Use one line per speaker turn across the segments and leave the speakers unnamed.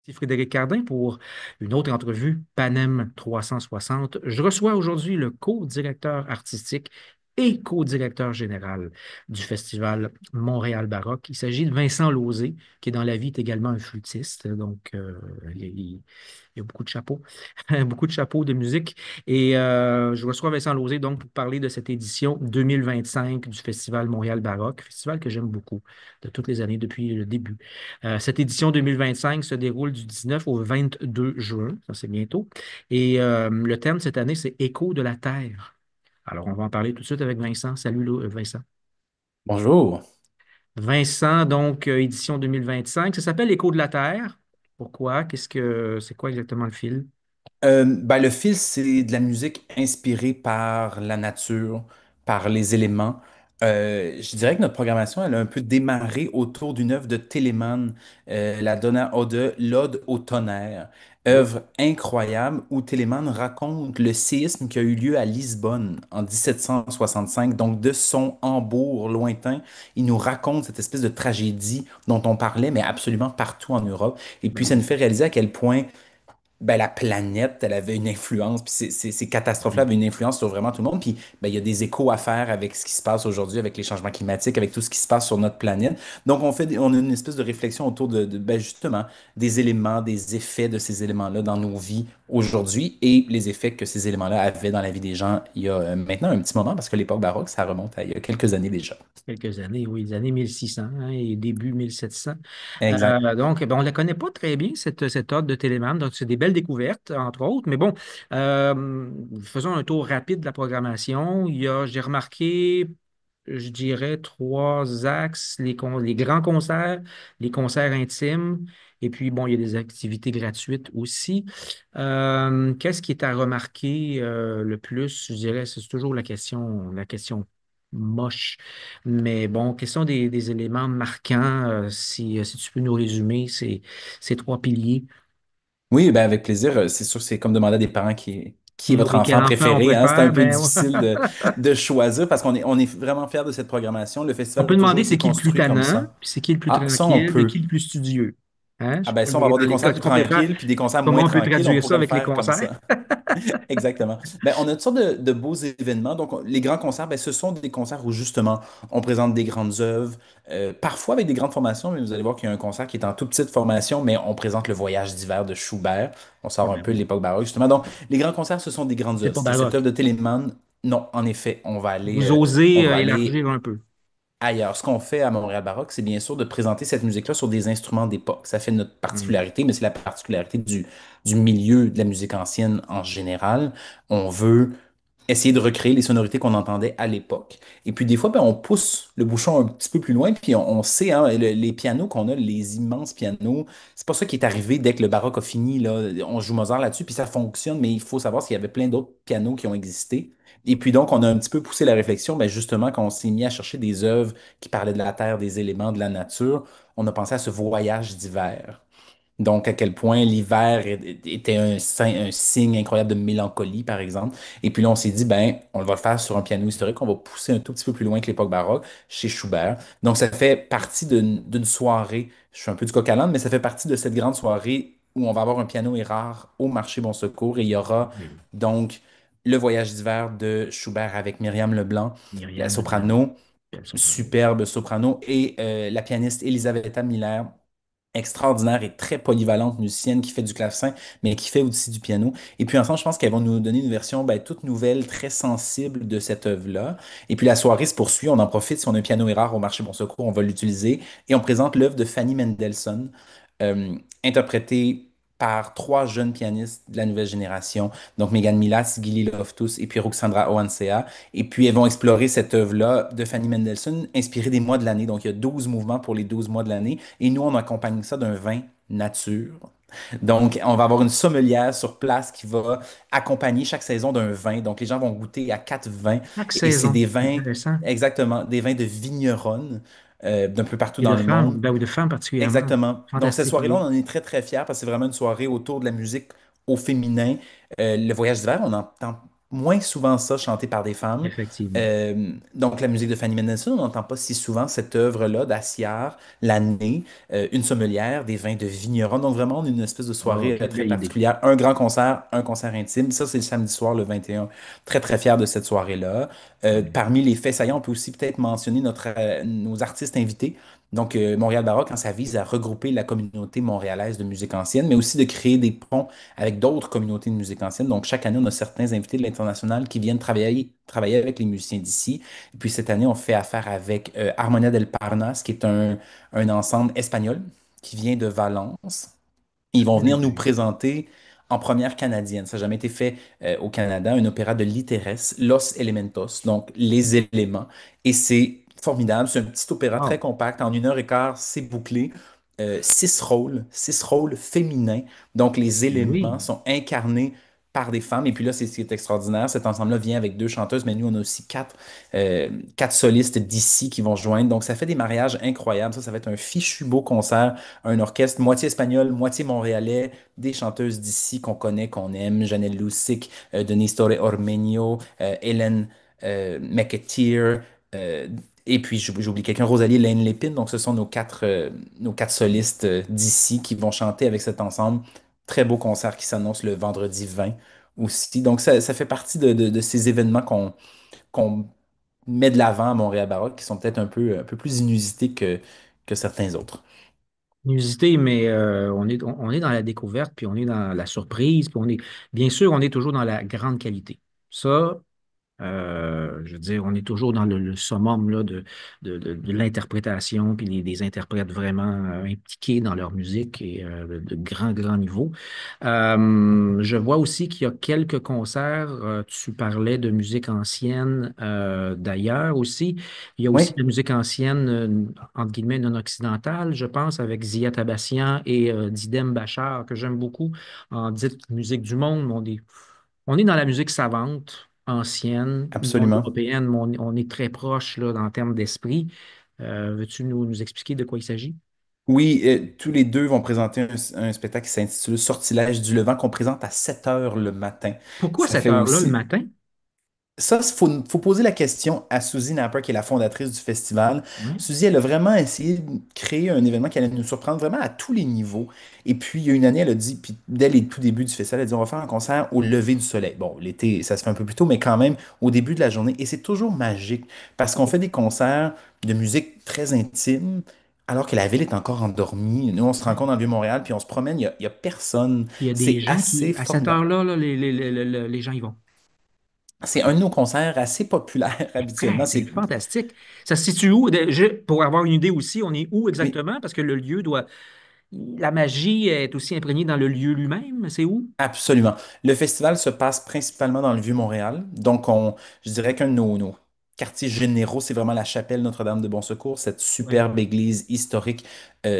C'est Frédéric Cardin pour une autre entrevue Panem 360. Je reçois aujourd'hui le co-directeur artistique et co-directeur général du Festival Montréal Baroque. Il s'agit de Vincent Lauzé, qui dans la vie est également un flûtiste. Donc, il y a beaucoup de chapeaux, beaucoup de chapeaux de musique. Et je reçois Vincent Lauzé donc pour parler de cette édition 2025 du Festival Montréal Baroque, festival que j'aime beaucoup de toutes les années depuis le début. Cette édition 2025 se déroule du 19 au 22 juin, ça c'est bientôt. Et le thème cette année, c'est Écho de la Terre. Alors, on va en parler tout de suite avec Vincent. Salut, Vincent.
Bonjour.
Vincent, donc, édition 2025. Ça s'appelle Écho de la Terre. Pourquoi? C'est quoi exactement le fil?
Le fil, c'est de la musique inspirée par la nature, par les éléments. Je dirais que notre programmation, elle a un peu démarré autour d'une œuvre de Telemann, la Donna Ode, l'Ode au tonnerre.
Oh.
Œuvre incroyable où Telemann raconte le séisme qui a eu lieu à Lisbonne en 1765. Donc, de son Hambourg lointain, il nous raconte cette espèce de tragédie dont on parlait, mais absolument partout en Europe. Et puis,
Ben
ça nous
oui.
fait réaliser à quel point la planète, elle avait une influence, puis ces catastrophes-là
Oui.
avaient une influence sur vraiment tout le monde. Puis il y a des échos à faire avec ce qui se passe aujourd'hui, avec les changements climatiques, avec tout ce qui se passe sur notre planète. Donc on a une espèce de réflexion autour justement des éléments, des effets de ces éléments-là dans nos vies aujourd'hui et les effets que ces éléments-là avaient dans la vie des gens il y a maintenant un petit moment, parce que l'époque baroque, ça remonte à il y a quelques années déjà.
Quelques années, oui, les années 1600 hein, et début 1700.
Exact.
Donc, on ne la connaît pas très bien, cette ode de Téléman. Donc, c'est des belles découvertes, entre autres. Mais bon, faisons un tour rapide de la programmation. J'ai remarqué, je dirais, trois axes, les grands concerts, les concerts intimes, et puis, bon, il y a des activités gratuites aussi. Qu'est-ce qui est à remarquer le plus? Je dirais, c'est toujours la question moche. Mais bon, question des éléments marquants, si tu peux nous résumer ces trois piliers.
Oui, ben avec plaisir. C'est sûr, c'est comme demander à des parents qui est votre
Oui, quel
enfant
enfant on
préféré, hein. C'est un
préfère?
peu
Ben,
difficile de choisir parce qu'on est vraiment fiers de cette programmation. Le
on
festival
peut
a toujours
demander
été
c'est qui le plus
construit comme
tannant,
ça.
puis c'est qui le plus
Ah, ça, on
tranquille, puis qui
peut.
le plus studieux. Hein? Je
Ah
sais
ben
pas,
ça, on va avoir des
dans
concerts
l'école
plus
du compétent,
tranquilles puis des concerts
comment
moins
on peut
tranquilles. On
traduire ça
pourrait le
avec les
faire comme
concerts?
ça. Exactement. Ben, on a toutes sortes de beaux événements. Donc, les grands concerts, ben, ce sont des concerts où justement on présente des grandes œuvres, parfois avec des grandes formations, mais vous allez voir qu'il y a un concert qui est en toute petite formation, mais on présente le Voyage d'hiver de Schubert. On
Ah
sort un
ben
peu de
oui.
l'époque baroque, justement. Donc, les grands concerts, ce sont des grandes
C'est
œuvres.
pas
C'était cette œuvre
baroque.
de Telemann. Non, en effet,
Vous
on
osez
va aller
élargir un peu.
ailleurs. Ce qu'on fait à Montréal Baroque, c'est bien sûr de présenter cette musique-là sur des instruments d'époque. Ça fait notre
Hmm.
particularité, mais c'est la particularité du milieu de la musique ancienne en général. On veut essayer de recréer les sonorités qu'on entendait à l'époque. Et puis des fois, ben, on pousse le bouchon un petit peu plus loin, puis on sait, hein, les pianos qu'on a, les immenses pianos, c'est pas ça qui est arrivé dès que le baroque a fini, là. On joue Mozart là-dessus, puis ça fonctionne, mais il faut savoir s'il y avait plein d'autres pianos qui ont existé. Et puis donc, on a un petit peu poussé la réflexion, ben, justement, quand on s'est mis à chercher des œuvres qui parlaient de la terre, des éléments, de la nature, on a pensé à ce voyage d'hiver. Donc, à quel point l'hiver était un signe incroyable de mélancolie, par exemple. Et puis là, on s'est dit, ben, on va le faire sur un piano historique, on va pousser un tout petit peu plus loin que l'époque baroque, chez Schubert. Donc, ça fait partie d'une soirée, je suis un peu du coq à l'âne, mais ça fait partie de cette grande soirée où on va avoir un piano et rare au marché Bon Secours et il y aura
Oui.
donc le voyage d'hiver de Schubert avec Myriam Leblanc, la
Myriam Leblanc,
soprano,
belle soprano.
superbe soprano, et la pianiste Elisabetta Miller, extraordinaire et très polyvalente musicienne qui fait du clavecin, mais qui fait aussi du piano. Et puis ensemble, je pense qu'elles vont nous donner une version ben, toute nouvelle, très sensible de cette œuvre-là. Et puis la soirée se poursuit, on en profite, si on a un piano est rare au marché Bon Secours, on va l'utiliser. Et on présente l'œuvre de Fanny Mendelssohn, interprétée par trois jeunes pianistes de la nouvelle génération, donc Megan Milas, Gilly Loftus et puis Ruxandra Oansea. Et puis elles vont explorer cette œuvre-là de Fanny Mendelssohn, inspirée des mois de l'année. Donc il y a 12 mouvements pour les 12 mois de l'année. Et nous, on accompagne ça d'un vin nature. Donc, on va avoir une sommelière sur place qui va accompagner chaque saison d'un vin. Donc, les gens vont goûter à quatre vins.
Chaque
Et c'est
saison,
des vins,
intéressant.
exactement, des vins de vigneronnes d'un peu partout
Et de
dans le
femmes,
monde.
ben oui, de femmes particulièrement.
Exactement. Donc, cette
Fantastique,
soirée-là, on
oui.
en est très fiers parce que c'est vraiment une soirée autour de la musique au féminin. Le voyage d'hiver, on entend. moins souvent ça chanté par des femmes.
Effectivement.
Donc, la musique de Fanny Mendelssohn, on n'entend pas si souvent cette œuvre-là d'Assiard, L'Année, Une sommelière, des vins de vigneron. Donc, vraiment, on a une espèce de
Oh,
soirée
quelle
très
belle idée.
particulière. Un concert intime. Ça, c'est le samedi soir, le 21. Très, très fier de cette soirée-là. Parmi les faits saillants, on peut aussi peut-être mentionner nos artistes invités. Donc, Montréal Baroque, quand ça vise à regrouper la communauté montréalaise de musique ancienne, mais aussi de créer des ponts avec d'autres communautés de musique ancienne. Donc, chaque année, on a certains invités de l'international qui viennent travailler avec les musiciens d'ici. Et puis, cette année, on fait affaire avec Harmonia del Parnas, qui est un ensemble espagnol qui vient de Valence. Ils vont venir nous
Intéressant.
présenter en première canadienne. Ça n'a jamais été fait au Canada, un opéra de Literes, Los Elementos, donc les éléments. Et c'est formidable. C'est un petit opéra très
Wow.
compact. En 1 heure et quart, c'est bouclé. 6 rôles féminins. Donc les
Oui.
éléments sont incarnés par des femmes. Et puis là, c'est ce qui est extraordinaire. Cet ensemble-là vient avec 2 chanteuses, mais nous, on a aussi quatre solistes d'ici qui vont se joindre. Donc ça fait des mariages incroyables. Ça va être un fichu beau concert, un orchestre moitié espagnol, moitié montréalais, des chanteuses d'ici qu'on connaît, qu'on aime, Janelle Lusic, Denise Torre Ormeño, Hélène McAteer, et puis j'oublie quelqu'un, Rosalie Lane Lépine. Donc ce sont nos quatre solistes d'ici qui vont chanter avec cet ensemble. Très beau concert qui s'annonce le vendredi 20 aussi. Donc ça fait partie de ces événements qu'on met de l'avant à Montréal Baroque, qui sont peut-être un peu plus inusités que certains autres.
Inusité, mais on est dans la découverte, puis on est dans la surprise, puis bien sûr, on est toujours dans la grande qualité. Ça, je veux dire, on est toujours dans le summum là, de l'interprétation, puis des interprètes vraiment impliqués dans leur musique et de grand, grand niveau. Je vois aussi qu'il y a quelques concerts. Tu parlais de musique ancienne d'ailleurs aussi. Il y a aussi
Oui,
de la musique ancienne, entre guillemets, non occidentale, je pense, avec Zia Tabassian et Didem Bachar, que j'aime beaucoup en dite musique du monde. On est dans la musique savante, ancienne, non
absolument.
européenne, mais on est très proche là, en termes d'esprit. Veux-tu nous expliquer de quoi il s'agit?
Oui, tous les deux vont présenter un spectacle qui s'intitule Sortilège du Levant qu'on présente à 7 heures le matin.
Pourquoi
Ça
cette
fait
heure-là le
aussi.
matin?
Ça, il faut poser la question à Suzy Napper, qui est la fondatrice du festival.
Oui.
Suzy, elle a vraiment essayé de créer un événement qui allait nous surprendre vraiment à tous les niveaux. Et puis, il y a une année, elle a dit, puis dès les tout débuts du festival, elle a dit, on va faire un concert au lever du soleil. Bon, l'été, ça se fait un peu plus tôt, mais quand même au début de la journée. Et c'est toujours magique parce qu'on fait des concerts de musique très intime, alors que la ville est encore endormie. Nous, on se rencontre dans le Vieux-Montréal, puis on se promène, il y a personne.
Il y a des
C'est
gens qui,
assez
à cette
formidable.
heure-là, là, les gens y vont.
C'est un de nos concerts assez populaires
Hein,
habituellement.
c'est
C'est
fantastique. Ça se situe où? Pour avoir une idée aussi, on est où
oui,
exactement? Parce que le lieu doit. La magie est aussi imprégnée dans le lieu lui-même. C'est où?
absolument. Le festival se passe principalement dans le Vieux-Montréal. Donc, je dirais qu'un de nos quartiers généraux, c'est vraiment la chapelle Notre-Dame de Bon Secours, cette
Oui.
superbe église historique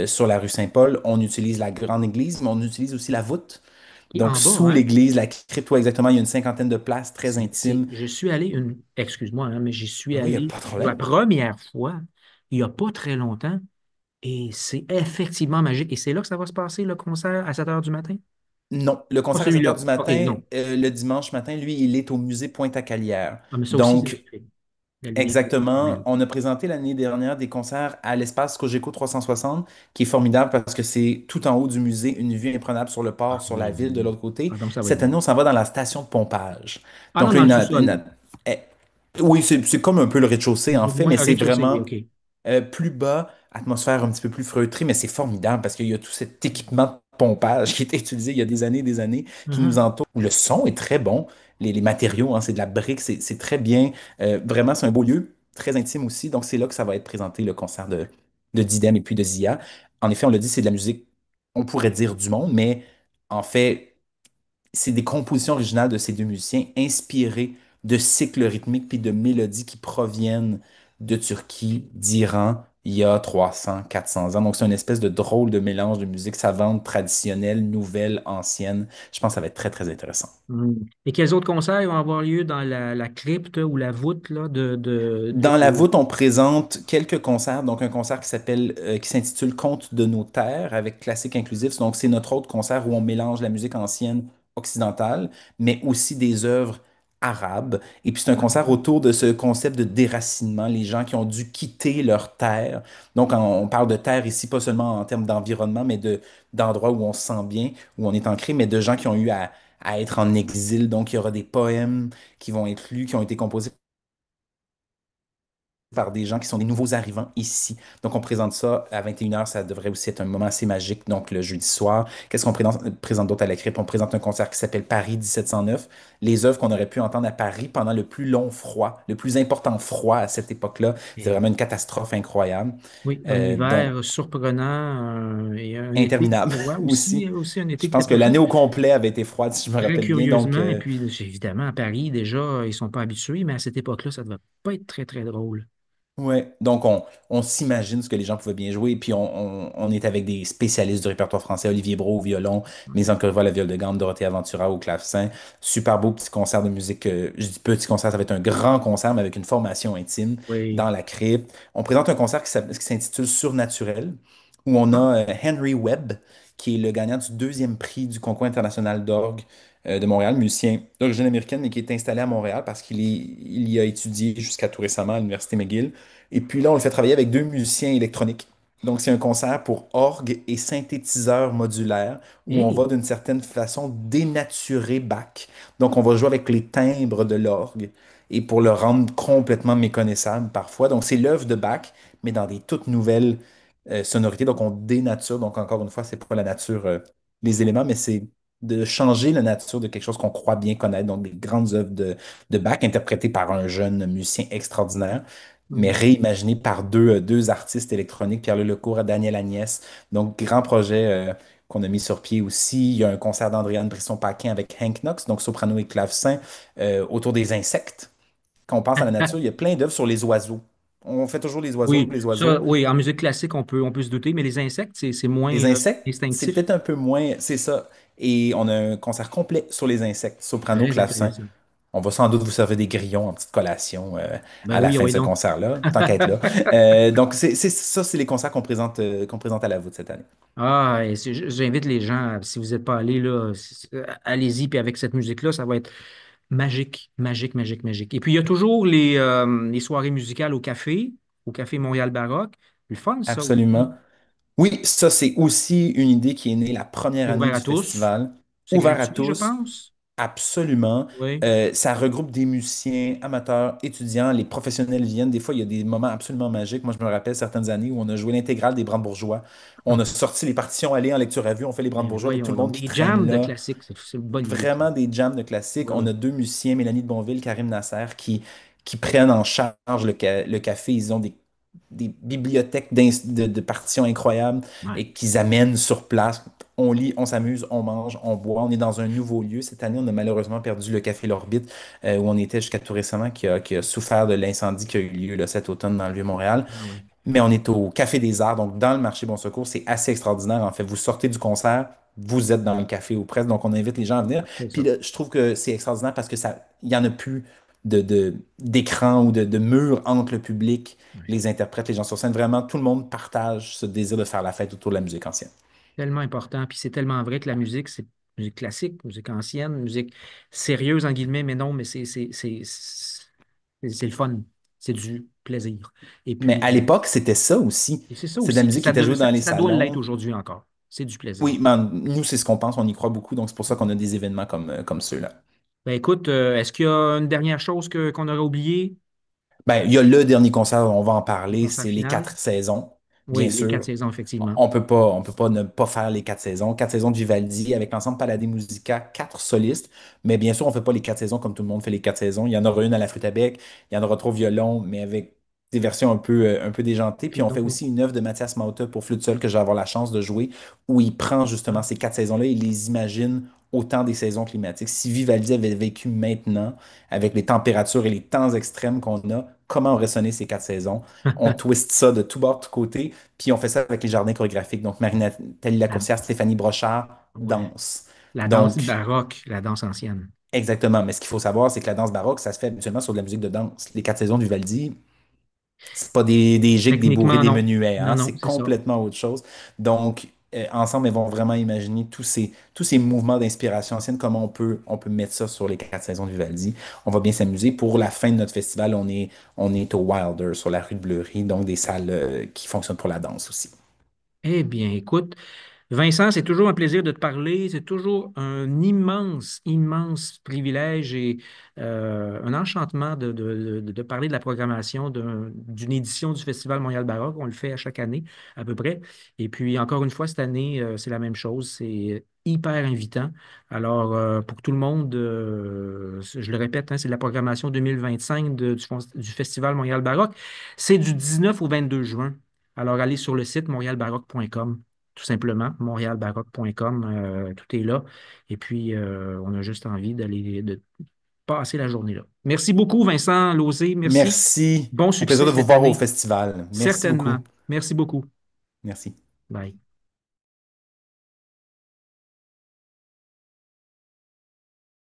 sur la rue Saint-Paul. On utilise la grande église, mais on utilise aussi la voûte.
Qui est
Donc,
en bas,
sous
hein?
l'église, la crypte, ouais, exactement, il y a une cinquantaine de places très intimes.
Je suis allé excuse-moi, hein, mais j'y suis
Oui, il n'y a
allé
pas de
pour la
problème.
première fois il n'y a pas très longtemps et c'est effectivement magique. Et c'est là que ça va se passer, le concert à 7 heures du matin?
Non, le
Pas
concert à 7 heures
celui-là.
du
OK,
matin,
non.
le dimanche matin, lui, il est au musée Pointe-à-Calière.
Ah, mais ça aussi, c'est
Donc,
fait. Le lien avec cette
exactement.
journée-là.
On a présenté l'année dernière des concerts à l'espace Cogeco 360, qui est formidable parce que c'est tout en haut du musée, une vue imprenable sur le
Ah,
port, sur la
oui, oui,
ville de
oui.
l'autre côté.
Ah, donc ça va être
Cette
beau.
année, on s'en va dans la station de pompage.
Ah non,
Donc là,
dans le sous-sol.
eh, oui, c'est comme un peu le rez-de-chaussée en fait,
Ouais,
mais
un
c'est
rez-de-chaussée, oui,
vraiment
OK.
plus bas, atmosphère un petit peu plus feutrée, mais c'est formidable parce qu'il y a tout cet équipement de pompage qui était utilisé il y a des années, qui nous
Mhm.
entoure. Le son est très bon. Les matériaux, hein, c'est de la brique, c'est très bien. Vraiment, c'est un beau lieu, très intime aussi. Donc, c'est là que ça va être présenté, le concert de Didem et puis de Zia. En effet, on l'a dit, c'est de la musique, on pourrait dire du monde, mais en fait, c'est des compositions originales de ces deux musiciens inspirées de cycles rythmiques puis de mélodies qui proviennent de Turquie, d'Iran, il y a 300, 400 ans. Donc, c'est une espèce de drôle de mélange de musique savante, traditionnelle, nouvelle, ancienne. Je pense que ça va être très, très intéressant.
Mhm. Et quels autres concerts vont avoir lieu dans la crypte ou la voûte là,
Dans la voûte, on présente quelques concerts. Donc, un concert qui s'intitule Contes de nos terres avec classique inclusif. Donc, c'est notre autre concert où on mélange la musique ancienne occidentale, mais aussi des œuvres arabe. Et puis c'est un
Ah
concert
oui.
autour de ce concept de déracinement, les gens qui ont dû quitter leur terre. Donc on parle de terre ici, pas seulement en termes d'environnement, mais d'endroits où on se sent bien, où on est ancré, mais de gens qui ont eu à être en exil. Donc il y aura des poèmes qui vont être lus, qui ont été composés par des gens qui sont des nouveaux arrivants ici. Donc, on présente ça à 21 h. Ça devrait aussi être un moment assez magique. Donc, le jeudi soir, qu'est-ce qu'on présente d'autre à la crypte? On présente un concert qui s'appelle Paris 1709. Les œuvres qu'on aurait pu entendre à Paris pendant le plus long froid, le plus important froid à cette époque-là. C'était
Et
vraiment une catastrophe incroyable.
oui, un
Donc,
hiver surprenant et un été
interminable
froid aussi,
aussi.
aussi un
Je
été qui
pense
n'était
que
pas chaud.
l'année au complet avait été froide, si je me
Très
rappelle bien. Donc,
curieusement, et puis évidemment, à Paris, déjà, ils ne sont pas habitués, mais à cette époque-là, ça ne devait pas être très, très drôle.
ouais, donc on s'imagine ce que les gens pouvaient bien jouer, puis on est avec des spécialistes du répertoire français, Olivier Brault au violon, Maison Corriveau à la viole de gamme, Dorothée Aventura au clavecin. Super beau petit concert de musique, je dis petit concert, ça va être un grand concert, mais avec une formation intime
Oui.
dans la crypte. On présente un concert qui s'intitule Surnaturel, où on
Ah,
a Henry Webb, qui est le gagnant du deuxième prix du concours international d'orgue de Montréal, musicien d'origine américaine, mais qui est installé à Montréal parce il y a étudié jusqu'à tout récemment à l'Université McGill. Et puis là, on le fait travailler avec deux musiciens électroniques. Donc, c'est un concert pour orgue et synthétiseur modulaire où on
hey,
va d'une certaine façon dénaturer Bach. Donc, on va jouer avec les timbres de l'orgue et pour le rendre complètement méconnaissable parfois. Donc, c'est l'œuvre de Bach, mais dans des toutes nouvelles sonorités. Donc, on dénature. Donc, encore une fois, c'est pas la nature, les éléments, mais c'est de changer la nature de quelque chose qu'on croit bien connaître. Donc, des grandes œuvres de Bach interprétées par un jeune musicien extraordinaire mais
mhm.
réimaginé par deux artistes électroniques, Pierre Lecourt et Daniel Agnès. Donc, grand projet qu'on a mis sur pied aussi. Il y a un concert d'Andréane Brisson-Paquin avec Hank Knox, donc soprano et clavecin, autour des insectes. Quand on pense à la nature, il y a plein d'œuvres sur les oiseaux. On fait toujours les oiseaux,
Oui,
les
ça,
oiseaux.
oui, en musique classique, on peut se douter, mais les insectes, c'est moins
Les insectes, c'est
instinctif.
peut-être un peu moins, c'est ça. Et on a un concert complet sur les insectes, soprano,
Très
clavecin.
intéressant.
On va sans doute vous servir des grillons en petite collation
Ben
à la
oui,
fin de
oui,
ce
donc.
concert-là, tant qu'à être là. Donc, ça, c'est les concerts qu'on présente à la voûte cette année.
Ah, et j'invite les gens, si vous n'êtes pas allés là, allez-y, puis avec cette musique-là, ça va être magique, magique, magique, magique. Et puis, il y a toujours les soirées musicales au Café Montréal Baroque. Le fun, ça
Absolument.
aussi.
Oui, ça, c'est aussi une idée qui est née la première
C'est
année
ouvert
du
à tous.
festival.
C'est
Ouvert à
gratuit, je
tous,
pense.
absolument.
Oui.
Ça regroupe des musiciens, amateurs, étudiants, les professionnels viennent. Des fois, il y a des moments absolument magiques. Moi, je me rappelle certaines années où on a joué l'intégrale des Brandebourgeois. On a sorti les partitions allées en lecture à vue, on fait les
Ben
Brandebourgeois avec tout
voyons
le
donc.
monde qui
Des
traîne
jams de
là.
classiques, c'est une bonne idée, ça.
Vraiment des jams de classiques.
Oui,
On
oui.
a deux musiciens, Mélanie de Bonville, Karim Nasser, qui prennent en charge le café. Ils ont des bibliothèques de partitions incroyables
Ouais.
et qu'ils amènent sur place. On lit, on s'amuse, on mange, on boit. On est dans un nouveau lieu. Cette année, on a malheureusement perdu le Café L'Orbite, où on était jusqu'à tout récemment, qui a souffert de l'incendie qui a eu lieu là, cet automne dans le Vieux-Montréal.
Ah oui.
Mais on est au Café des Arts, donc dans le marché Bon Secours. C'est assez extraordinaire. En fait, vous sortez du concert, vous êtes dans le café ou presque, donc on invite les gens à venir.
C'est
Puis
ça.
là, je trouve que c'est extraordinaire parce que il y en a plus d'écran ou de mur entre le public,
Ouais.
les interprètes, les gens sur scène. Vraiment, tout le monde partage ce désir de faire la fête autour de la musique ancienne.
Tellement important. Puis c'est tellement vrai que la musique, c'est musique classique, musique ancienne, musique sérieuse, en guillemets, mais non, mais c'est le fun. C'est du plaisir. Et
Mais
puis,
à l'époque, c'était ça aussi.
et c'est ça
C'est de la
aussi. Puis
musique qui était jouée dans les
ça doit l'être
salons.
aujourd'hui encore. C'est du plaisir.
Oui, man, nous, c'est ce qu'on pense, on y croit beaucoup, donc c'est pour ça qu'on a des événements comme ceux-là.
Ben écoute, est-ce qu'il y a une dernière chose qu'on aurait oublié?
Ben, il y a le dernier concert, on va en
Le
parler,
concert
c'est les
final?
4 saisons, bien
Oui, les quatre
sûr.
saisons, effectivement.
On peut pas ne pas faire les 4 saisons. 4 saisons de Vivaldi avec l'ensemble Paladé Musica, 4 solistes. Mais bien sûr, on fait pas les 4 saisons comme tout le monde fait les 4 saisons. Il y en aura une à la flûte à bec, il y en aura trois au violon, mais avec des versions un peu déjantées. Puis
Et
on fait
donc,
aussi une œuvre de Mathias Mauta pour flûte seule que je vais avoir la chance de jouer, où il prend
ah,
justement ces 4 saisons-là et les imagine autant des saisons climatiques. Si Vivaldi avait vécu maintenant, avec les températures et les temps extrêmes qu'on a, comment auraient sonné ces 4 saisons? On twist ça de tout bord, de tout côté. Puis on fait ça avec les jardins chorégraphiques. Donc, Marie-Nathalie
la,
Lacourcière, Stéphanie Brochard,
ouais,
danse.
la danse
Donc,
baroque, la danse ancienne.
exactement. Mais ce qu'il faut savoir, c'est que la danse baroque, ça se fait habituellement sur de la musique de danse. Les 4 saisons du Vivaldi, c'est pas des gigs, des bourrées,
Techniquement,
des
non.
menuets,
Non,
hein.
non,
C'est
c'est ça.
complètement autre chose. Donc, ensemble, elles vont vraiment imaginer tous ces mouvements d'inspiration ancienne, comment on peut mettre ça sur les quatre saisons de Vivaldi. On va bien s'amuser. Pour la fin de notre festival, on est au Wilder, sur la rue de Bleury, donc des salles qui fonctionnent pour la danse aussi.
Eh bien, écoute, Vincent, c'est toujours un plaisir de te parler. C'est toujours un immense, immense privilège et un enchantement de parler de la programmation d'une édition du Festival Montréal Baroque. On le fait à chaque année, à peu près. Et puis, encore une fois, cette année, c'est la même chose. C'est hyper invitant. Alors, pour tout le monde, je le répète, hein, c'est la programmation 2025 du Festival Montréal Baroque. C'est du 19 au 22 juin. Alors, allez sur le site montrealbaroque.com tout simplement, montrealbaroque.com, tout est là. Et puis, on a juste envie de passer la journée là. Merci beaucoup, Vincent Lauzé. Merci.
Merci.
Bon
Au plaisir
succès
de vous
cette
voir au
année.
festival. Merci beaucoup.
Certainement. Merci beaucoup.
Merci.
Bye.